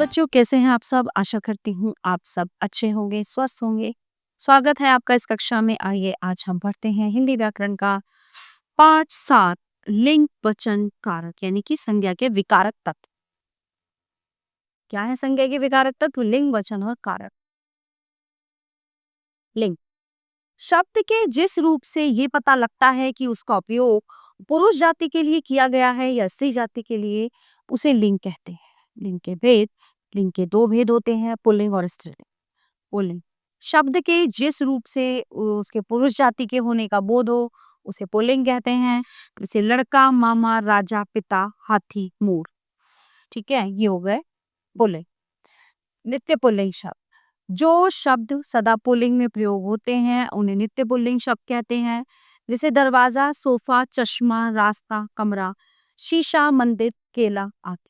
बच्चों, कैसे हैं आप सब? आशा करती हूँ आप सब अच्छे होंगे, स्वस्थ होंगे। स्वागत है आपका इस कक्षा में। आइए आज हम पढ़ते हैं हिंदी व्याकरण का पाठ 7, लिंग वचन कारक यानी कि संज्ञा के विकारक तत्व। क्या है संज्ञा के विकारक तत्व? लिंग, वचन और कारक। लिंग शब्द के जिस रूप से ये पता लगता है कि उसका उपयोग पुरुष जाति के लिए किया गया है या स्त्री जाति के लिए, उसे लिंग कहते हैं। लिंग के दो भेद होते हैं, पुल्लिंग और स्त्रीलिंग। पुल्लिंग शब्द के जिस रूप से उसके पुरुष जाति के होने का बोध हो, उसे पुल्लिंग कहते हैं। जैसे लड़का, मामा, राजा, पिता, हाथी, मोर। ठीक है, ये हो गए पुल्लिंग। नित्य पुल्लिंग शब्द, जो शब्द सदा पुल्लिंग में प्रयोग होते हैं उन्हें नित्य पुल्लिंग शब्द कहते हैं। जैसे दरवाजा, सोफा, चश्मा, रास्ता, कमरा, शीशा, मंदिर, केला आदि।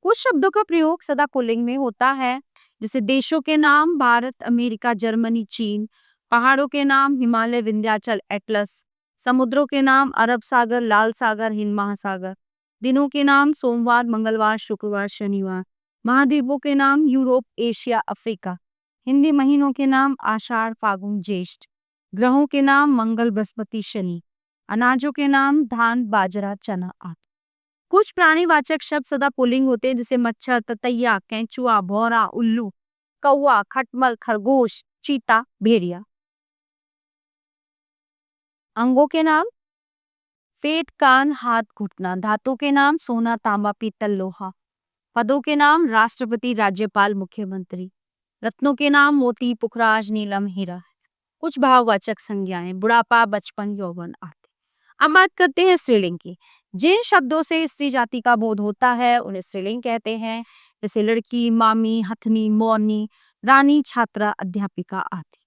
कुछ शब्दों का प्रयोग सदा पुल्लिंग में होता है, जैसे देशों के नाम भारत, अमेरिका, जर्मनी, चीन। पहाड़ों के नाम हिमालय, विंध्याचल, एटलस। समुद्रों के नाम अरब सागर, लाल सागर, हिंद महासागर। दिनों के नाम सोमवार, मंगलवार, शुक्रवार, शनिवार। महाद्वीपों के नाम यूरोप, एशिया, अफ्रीका। हिंदी महीनों के नाम आषाढ़, फागुन, ज्येष्ठ। ग्रहों के नाम मंगल, बृहस्पति, शनि। अनाजों के नाम धान, बाजरा, चना आदि। कुछ प्राणीवाचक शब्द सदा पुल्लिंग होते हैं, जैसे मच्छर, ततैया, केंचुआ, भौरा, उल्लू, कौवा, खटमल, खरगोश, चीता, भेड़िया। अंगों के नाम पेट, कान, हाथ, घुटना। धातु के नाम सोना, तांबा, पीतल, लोहा। पदों के नाम राष्ट्रपति, राज्यपाल, मुख्यमंत्री। रत्नों के नाम मोती, पुखराज, नीलम, हीरा। कुछ भाववाचक संज्ञाएं बुढ़ापा, बचपन, यौवन आदि। अब बात करते हैं स्त्रीलिंग की। जिन शब्दों से स्त्री जाति का बोध होता है उन्हें स्त्रीलिंग कहते हैं, जैसे लड़की, मामी, हथनी, मौनी, रानी, छात्रा, अध्यापिका आदि।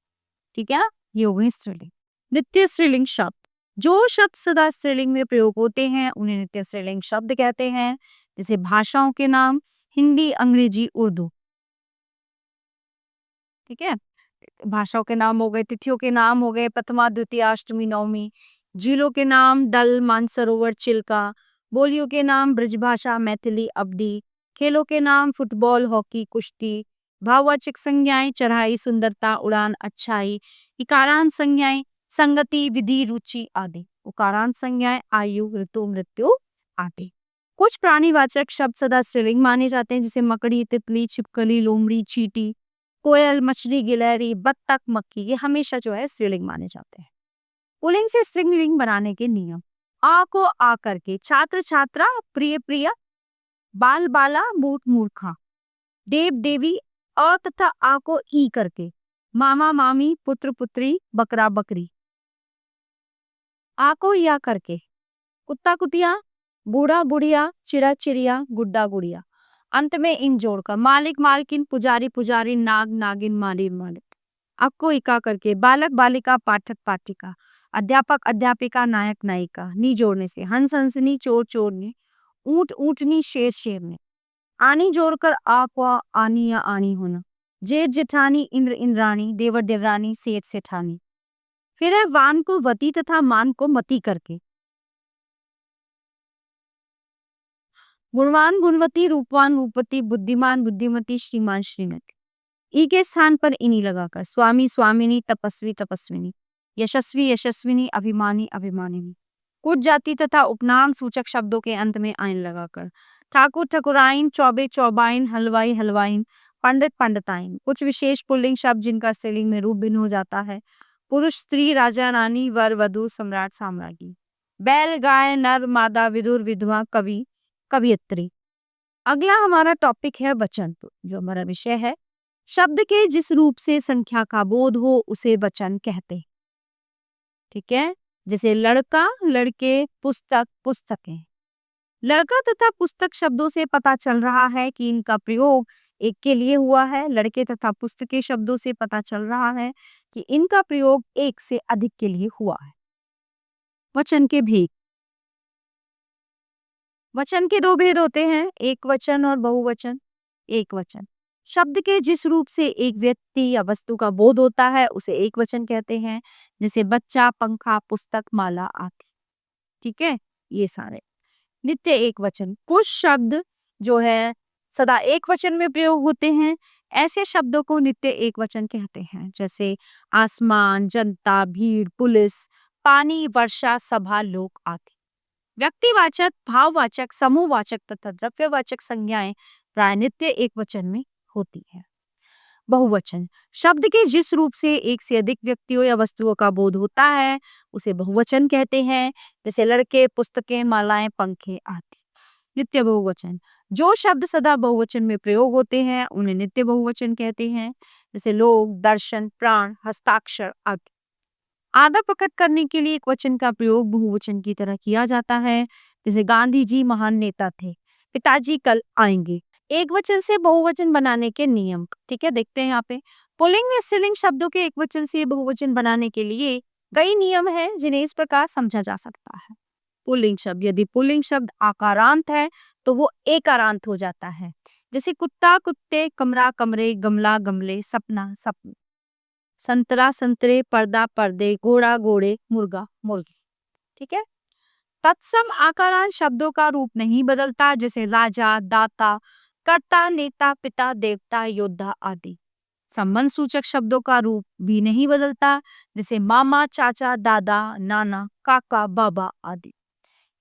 ठीक है ना, ये हो गई स्त्रीलिंग। नित्य स्त्रीलिंग शब्द, जो शब्द सदा स्त्रीलिंग में प्रयोग होते हैं उन्हें नित्य स्त्रीलिंग शब्द कहते हैं। जैसे भाषाओं के नाम हिंदी, अंग्रेजी, उर्दू। ठीक है, भाषाओं के नाम हो गए, तिथियों के नाम हो गए प्रथमा, द्वितीया, अष्टमी, नवमी। झीलों के नाम डल, मानसरोवर, चिल्का। बोलियों के नाम ब्रजभाषा, मैथिली, अवधी। खेलों के नाम फुटबॉल, हॉकी, कुश्ती। भाववाचक संज्ञाएं चढ़ाई, सुंदरता, उड़ान, अच्छाई। इकारांत संज्ञाएं संगति, विधि, रुचि आदि। उकारांत संज्ञाएं आयु, ऋतु, मृत्यु आदि। कुछ प्राणीवाचक शब्द सदा स्त्रीलिंग माने जाते हैं, जैसे मकड़ी, तितली, छिपकली, लोमड़ी, चींटी, कोयल, मछली, गिलहरी, बत्तख, मक्खी। ये हमेशा जो है स्त्रीलिंग माने जाते हैं। पुल्लिंग से स्त्रीलिंग बनाने के नियम। आ को आ करके छात्र, छात्रा, प्रिय, प्रिया। बाल, बाला, मूर्ख, मूर्खा। देव, देवी। अ तथा आ को ई करके मामा, मामी, पुत्र, पुत्री, बकरा, बकरी। आ को या करके कुत्ता, कुतिया, बूढ़ा, बुढ़िया, चिड़ा, चिड़िया, गुड्डा, गुड़िया। अंत में इन जोड़कर मालिक, मालकिन, पुजारी, पुजारी, नाग, नागिन, मालिक, मालिक। अ को इका करके बालक, बालिका, पाठक, पाठिका। अध्यापक, अध्यापिका, नायक, नायिका। नी जोड़ने से हंस, हंसनी, चोर, चोरनी। ऊंट, ऊंटनी, शेर, शेरनी। आनी जोड़कर आ को आनी या आनी होना। जेठ, जेठानी, इंद्र, इंद्राणी, देवर, देवरानी, सेठ, सेठानी। फिर है वान को वती तथा मान को मती करके गुणवान, गुणवती, रूपवान, रूपवती, बुद्धिमान, बुद्धिमती, श्रीमान, श्रीमती। ई के स्थान पर इनी लगाकर स्वामी, स्वामिनी, तपस्वी, तपस्विनी। यशस्वी, यशस्विनी, अभिमानी, अभिमानिनी। कुछ जाति तथा उपनाम सूचक शब्दों के अंत में आइन लगाकर ठाकुर, ठकुराइन, चौबे, चौबाइन, हलवाई, हलवाइन, पंडित, पंडिताइन। कुछ विशेष पुल्लिंग शब्द जिनका स्त्रीलिंग में रूप भिन्न हो जाता है। पुरुष, स्त्री, राजा, रानी, वर, वधु, सम्राट, साम्राज्ञी। बैल, गाय, नर, मादा, विदुर, विधवा, कवि, कवियत्री। अगला हमारा टॉपिक है वचन, जो हमारा विषय है। शब्द के जिस रूप से संख्या का बोध हो उसे वचन कहते हैं। ठीक है, जैसे लड़का, लड़के, पुस्तक, पुस्तकें। लड़का तथा पुस्तक शब्दों से पता चल रहा है कि इनका प्रयोग एक के लिए हुआ है। लड़के तथा पुस्तकें शब्दों से पता चल रहा है कि इनका प्रयोग एक से अधिक के लिए हुआ है। वचन के भेद। वचन के दो भेद होते हैं, एक वचन और बहुवचन। एक वचन शब्द के जिस रूप से एक व्यक्ति या वस्तु का बोध होता है उसे एक वचन कहते हैं, जैसे बच्चा, पंखा, पुस्तक, माला आदि। ठीक है, ये सारे नित्य एक वचन। कुछ शब्द जो है सदा एक वचन में प्रयोग होते हैं, ऐसे शब्दों को नित्य एक वचन कहते हैं, जैसे आसमान, जनता, भीड़, पुलिस, पानी, वर्षा, सभा, लोग आदि। व्यक्तिवाचक, भाववाचक, समूहवाचक तथा द्रव्यवाचक संज्ञाएं प्राय नित्य एक वचन में होती है। बहुवचन शब्द के जिस रूप से एक से अधिक व्यक्तियों या वस्तुओं का बोध होता है उसे बहुवचन कहते हैं, जैसे लड़के, पुस्तकें, मालाएं, पंखे आदि। नित्य बहुवचन जो शब्द सदा बहुवचन में प्रयोग होते हैं उन्हें नित्य बहुवचन कहते हैं, जैसे लोग, दर्शन, प्राण, हस्ताक्षर आदि। आदर प्रकट करने के लिए एक वचन का प्रयोग बहुवचन की तरह किया जाता है, जैसे गांधी जी महान नेता थे, पिताजी कल आएंगे। एक वचन से बहुवचन बनाने के नियम, ठीक है, देखते हैं यहाँ पे। पुल्लिंग या स्त्रीलिंग शब्दों के एक वचन से बहुवचन बनाने के लिए कई नियम हैं जिन्हें इस प्रकार समझा जा सकता है। पुल्लिंग शब्द, यदि पुल्लिंग शब्द आकारांत है तो वो एकारांत हो जाता है, जैसे कुत्ता, कुत्ते, कमरा, कमरे, गमला, गमले, सपना, सपने, संतरा, संतरे, पर्दा, पर्दे, घोड़ा, घोड़े, मुर्गा, मुर्गी। ठीक है। तत्सम आकारांत शब्दों का रूप नहीं बदलता, जैसे राजा, दाता, कर्ता, नेता, पिता, देवता, योद्धा आदि। संबंध सूचक शब्दों का रूप भी नहीं बदलता, जैसे मामा, चाचा, दादा, नाना, काका, बाबा आदि।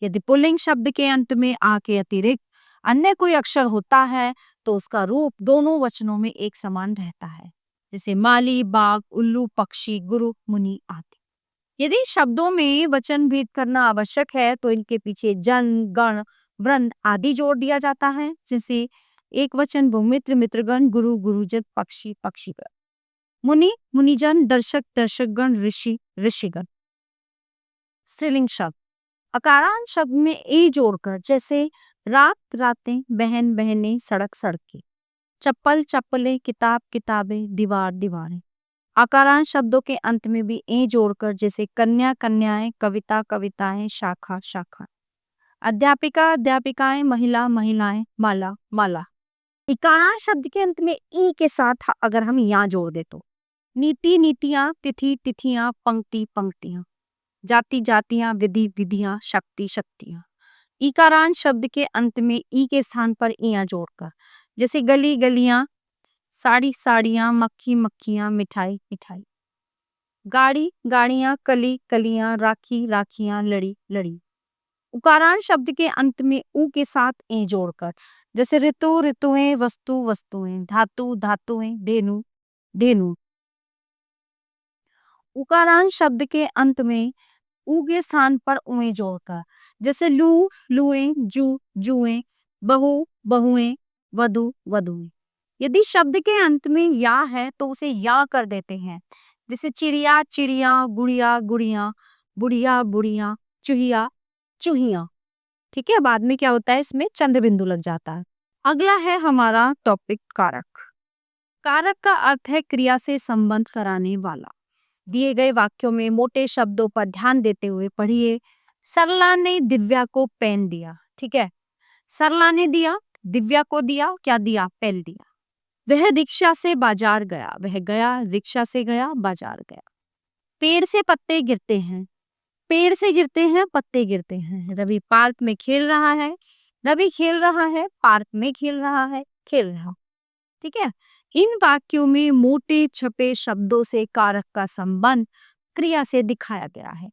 यदि पुल्लिंग शब्द के अंत में आ के अतिरिक्त अन्य कोई अक्षर होता है तो उसका रूप दोनों वचनों में एक समान रहता है, जैसे माली, बाघ, उल्लू, पक्षी, गुरु, मुनि आदि। यदि शब्दों में वचन भेद करना आवश्यक है तो इनके पीछे जन, गण, वर्ण आदि जोड़ दिया जाता है, जैसे एक वचन बहुमित्र, मित्रगण, गुरु, गुरुजन, पक्षी, पक्षीगण, मुनि, मुनिजन, दर्शक, दर्शकगण, ऋषि, ऋषिगण। स्त्रीलिंग शब्द अकारांत शब्द में ए जोड़कर, जैसे रात, रातें, बहन, बहनें, सड़क, सड़कें, चप्पल, चप्पलें, किताब, किताबें, दीवार, दीवारें। आकारांत शब्दों के अंत में भी ए जोड़कर, जैसे कन्या, कन्याएं, कविता, कविताएं, शाखा, शाखा, अध्यापिका, अध्यापिकाएं, महिला, महिलाएं, माला, माला। इकारांत शब्द के अंत में ई के साथ अगर हम यहाँ जोड़ दे तो नीति, नीतियां, तिथि, तिथियां, पंक्ति, पंक्तियां, जाति, जातियां, विधि, विधियां, शक्ति, शक्तियां। इकारांत शब्द के अंत में ई के स्थान पर इया जोड़कर, जैसे गली, गलियां, साड़ी, साड़ियां, मक्खी, मक्खियां, मिठाई, मिठाई, गाड़ी, गाड़ियां, कली, कलियां, राखी, राखियां, लड़ी, लड़ी। उकारांत शब्द के अंत में ऊ के साथ ए जोड़कर, जैसे ऋतु, ऋतुएं, वस्तु, वस्तुएं, धातु, धातुएं, धेनु, धेनु। उकारांत शब्द के अंत में ऊ के स्थान पर उए जोड़कर, जैसे लू, लुएं, जू, जुएं, बहु, बहुएं, वधु, वधुएं। यदि शब्द के अंत में या है तो उसे या कर देते हैं, जैसे चिड़िया, चिड़िया, गुड़िया, गुड़िया, बुढ़िया, बुढ़िया, चूहिया, चूहिया। ठीक है, बाद में क्या होता है, इसमें चंद्र बिंदु लग जाता है। अगला है हमारा टॉपिक कारक। कारक का अर्थ है क्रिया से संबंध कराने वाला। दिए गए वाक्यों में मोटे शब्दों पर ध्यान देते हुए पढ़िए। सरला ने दिव्या को पेन दिया। ठीक है, सरला ने दिया, दिव्या को दिया, क्या दिया, पेन दिया। वह रिक्शा से बाजार गया, वह गया, रिक्शा से गया, बाजार गया। पेड़ से पत्ते गिरते हैं, पेड़ से गिरते हैं, पत्ते गिरते हैं। रवि पार्क में खेल रहा है, रवि खेल रहा है, पार्क में खेल रहा है, खेल रहा। ठीक है, इन वाक्यों में मोटे छपे शब्दों से कारक का संबंध क्रिया से दिखाया गया है।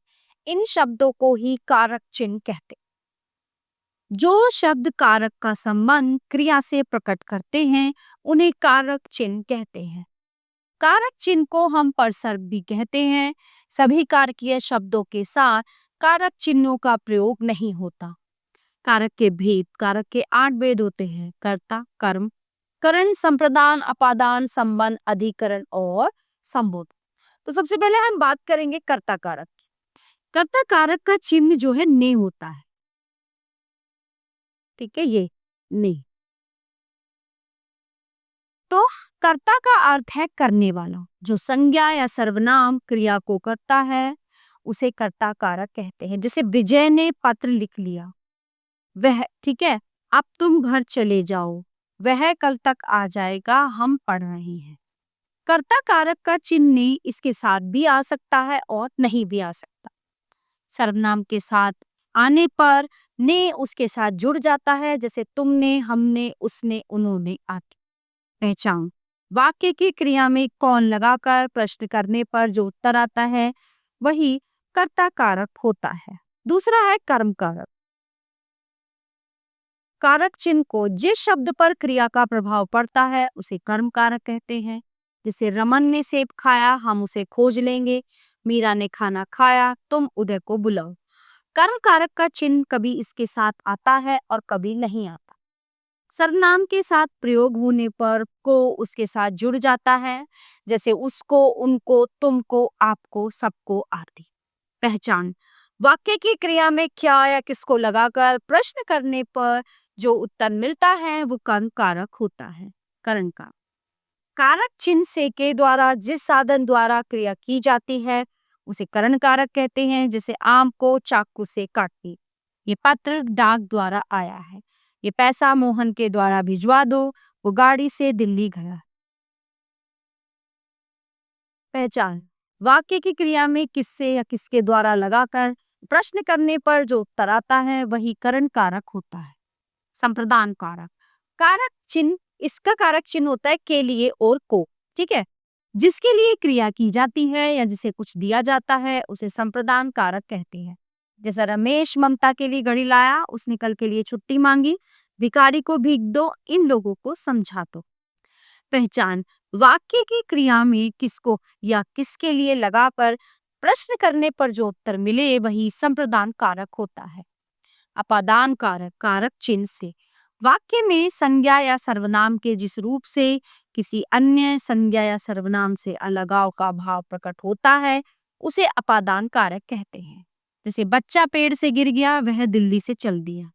इन शब्दों को ही कारक चिन्ह कहते हैं। जो शब्द कारक का संबंध क्रिया से प्रकट करते हैं उन्हें कारक चिन्ह कहते हैं। कारक चिन्ह को हम परसर्ग भी कहते हैं। सभी कारकीय शब्दों के साथ कारक चिन्हों का प्रयोग नहीं होता। कारक के भेद, कारक के 8 भेद होते हैं: कर्ता, कर्म, करण, संप्रदान, अपादान, संबंध, अधिकरण और संबोध। तो सबसे पहले हम बात करेंगे कर्ता कारक की। कर्ता कारक का चिन्ह जो है ने होता है। ठीक है, ये ने। तो कर्ता का अर्थ है करने वाला। जो संज्ञा या सर्वनाम क्रिया को करता है उसे कर्ता कारक कहते हैं। जैसे विजय ने पत्र लिख लिया, वह, ठीक है, अब तुम घर चले जाओ, वह कल तक आ जाएगा, हम पढ़ रहे हैं। कर्ता कारक का चिन्ह इसके साथ भी आ सकता है और नहीं भी आ सकता। सर्वनाम के साथ आने पर ने उसके साथ जुड़ जाता है, जैसे तुमने, हमने, उसने, उन्होंने आदि। पहचान, वाक्य की क्रिया में कौन लगाकर प्रश्न करने पर जो उत्तर आता है वही कर्ता कारक होता है। दूसरा है कर्म कारक। कारक चिन्ह को जिस शब्द पर क्रिया का प्रभाव पड़ता है उसे कर्म कारक कहते हैं। जैसे रमन ने सेब खाया, हम उसे खोज लेंगे। मीरा ने खाना खाया, तुम उदय को बुलाओ। कर्म कारक का चिन्ह कभी इसके साथ आता है और कभी नहीं आता। सर्वनाम के साथ प्रयोग होने पर को उसके साथ जुड़ जाता है, जैसे उसको, उनको, तुमको, आपको, सबको आदि। पहचान, वाक्य की क्रिया में क्या या किसको लगाकर प्रश्न करने पर जो उत्तर मिलता है वो कर्म कारक होता है। करण का कारक चिन्ह से के द्वारा जिस साधन द्वारा क्रिया की जाती है उसे करण कारक कहते हैं। जैसे आम को चाकू से काटी, ये पत्र डाक द्वारा आया है। ये पैसा मोहन के द्वारा भिजवा दो, वो गाड़ी से दिल्ली गया। पहचान, वाक्य की क्रिया में किससे या किसके द्वारा लगाकर प्रश्न करने पर जो उत्तर आता है वही करण कारक होता है। संप्रदान कारक, कारक चिन्ह, इसका कारक चिन्ह होता है के लिए और को। ठीक है, जिसके लिए क्रिया की जाती है या जिसे कुछ दिया जाता है उसे संप्रदान कारक कहते हैं। जैसे रमेश ममता के लिए घड़ी लाया, उसने कल के लिए छुट्टी मांगी। भिखारी को भीख दो, इन लोगों को समझा दो। पहचान, वाक्य की क्रिया में किसको या किसके लिए लगाकर प्रश्न करने पर जो उत्तर मिले वही संप्रदान कारक होता है। अपादान कारक, कारक चिन्ह से वाक्य में संज्ञा या सर्वनाम के जिस रूप से किसी अन्य संज्ञा या सर्वनाम से अलगाव का भाव प्रकट होता है उसे अपादान कारक कहते हैं। जैसे बच्चा पेड़ से गिर गया, वह दिल्ली से चल दिया।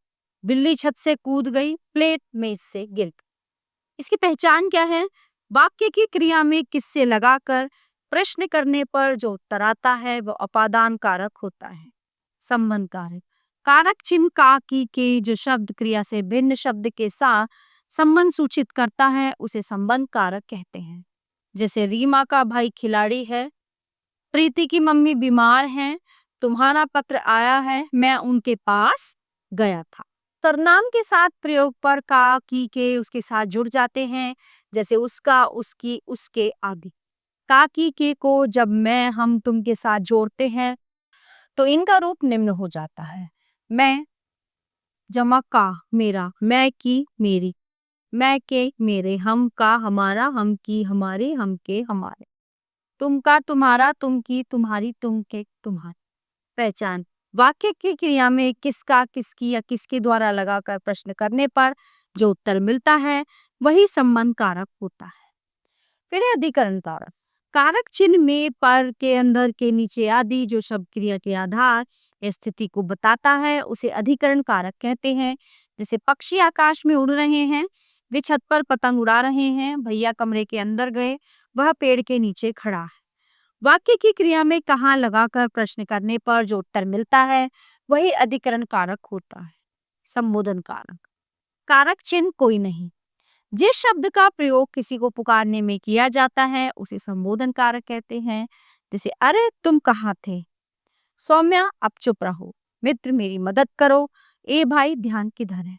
बिल्ली छत से कूद गई, प्लेट मेज से गिर गई। इसकी पहचान क्या है? वाक्य की क्रिया में किससे लगाकर प्रश्न करने पर जो उत्तर आता है वह अपादान कारक होता है। संबंध कारक, कारक चिन्ह का की के जो शब्द क्रिया से भिन्न शब्द के साथ संबंध सूचित करता है उसे संबंध कारक कहते हैं। जैसे रीमा का भाई खिलाड़ी है, प्रीति की मम्मी बीमार हैं, तुम्हारा पत्र आया है, मैं उनके पास गया था। सर्वनाम के साथ प्रयोग पर का की के उसके साथ जुड़ जाते हैं, जैसे उसका, उसकी, उसके आदि। का की के को जब मैं, हम, तुम के साथ जोड़ते हैं तो इनका रूप निम्न हो जाता है। मैं जमा का मेरा, मैं की मेरी, मैं के मेरे, हम का हमारा, हम की हमारे, हम के हमारे, तुम का तुम्हारा, तुम की तुम्हारी, तुम के तुम्हारे। पहचान, वाक्य की क्रिया में किसका, किसकी या किसके द्वारा लगाकर प्रश्न करने पर जो उत्तर मिलता है वही संबंध कारक होता है। फिर है अधिकरण कारक, कारक चिन्ह में पर, के, अंदर, के, नीचे आदि जो शब्द क्रिया के आधार या स्थिति को बताता है उसे अधिकरण कारक कहते हैं। जैसे पक्षी आकाश में उड़ रहे हैं, वे छत पर पतंग उड़ा रहे हैं, भैया कमरे के अंदर गए, वह पेड़ के नीचे खड़ा है। वाक्य की क्रिया में कहाँ लगाकर प्रश्न करने पर जो उत्तर मिलता है वही अधिकरण कारक होता है। संबोधन कारक, कारक चिन्ह कोई नहीं, जिस शब्द का प्रयोग किसी को पुकारने में किया जाता है उसे संबोधन कारक कहते हैं। जैसे अरे तुम कहाँ थे, सौम्या अब चुप रहो, मित्र मेरी मदद करो, ए भाई ध्यान किधर है।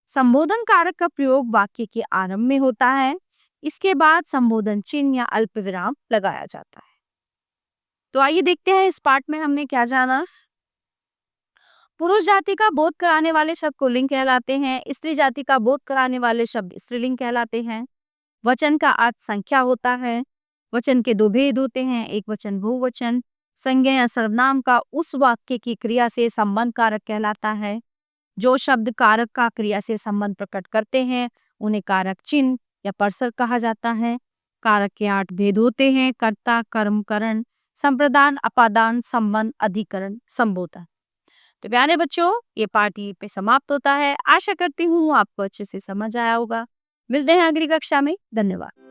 संबोधन कारक का प्रयोग वाक्य के आरंभ में होता है, इसके बाद संबोधन चिन्ह या अल्प विराम लगाया जाता है। तो आइए देखते हैं इस पार्ट में हमने क्या जाना। पुरुष जाति का बोध कराने वाले शब्द पुल्लिंग कहलाते हैं, स्त्री जाति का बोध कराने वाले शब्द स्त्रीलिंग कहलाते हैं। वचन का अर्थ संख्या होता है। वचन के दो भेद होते हैं, एक वचन बहुवचन। संज्ञा या सर्वनाम का उस वाक्य की क्रिया से संबंध कारक कहलाता है। जो शब्द कारक का क्रिया से संबंध प्रकट करते हैं उन्हें कारक चिन्ह या परसर कहा जाता है। कारक के 8 भेद होते हैं, कर्ता, कर्म, करण, संप्रदान, अपादान, संबंध, अधिकरण, संबोधन। तो प्यारे बच्चों, ये पार्ट यहीं पे समाप्त होता है। आशा करती हूँ आपको अच्छे से समझ आया होगा। मिलते हैं अगली कक्षा में। धन्यवाद।